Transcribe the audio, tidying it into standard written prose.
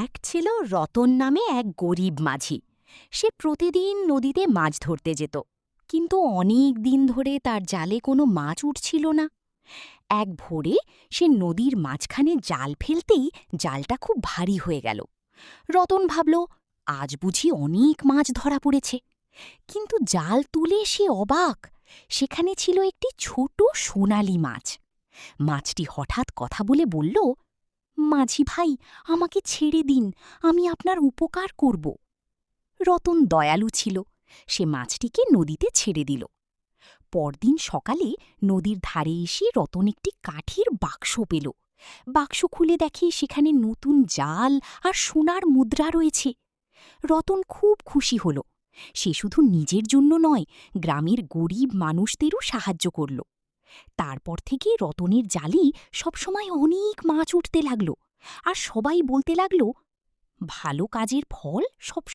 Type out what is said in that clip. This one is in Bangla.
এক ছিল রতন নামে এক গরিব মাঝি। সে প্রতিদিন নদীতে মাছ ধরতে যেত, কিন্তু অনেক দিন ধরে তার জালে কোনো মাছ উঠছিল না। এক ভোরে সে নদীর মাঝখানে জাল ফেলতেই জালটা খুব ভারী হয়ে গেল। রতন ভাবল, আজ বুঝি অনেক মাছ ধরা পড়েছে। কিন্তু জাল তুলে সে অবাক, সেখানে ছিল একটি ছোট সোনালি মাছ। মাছটি হঠাৎ কথা বলে বলল, মাঝি ভাই, আমাকে ছেড়ে দিন, আমি আপনার উপকার করব। রতন দয়ালু ছিল, সে মাছটিকে নদীতে ছেড়ে দিল। পরদিন সকালে নদীর ধারে এসে রতন একটি কাঠের বাক্স পেল। বাক্স খুলে দেখে সেখানে নতুন জাল আর সোনার মুদ্রা রয়েছে। রতন খুব খুশি হল। সে শুধু নিজের জন্য নয়, গ্রামের গরিব মানুষদেরও সাহায্য করল। তারপর থেকে রতনের জালে সবসময় অনেক মাছ উঠতে লাগল, আর সবাই বলতে লাগল, ভালো কাজের ফল সব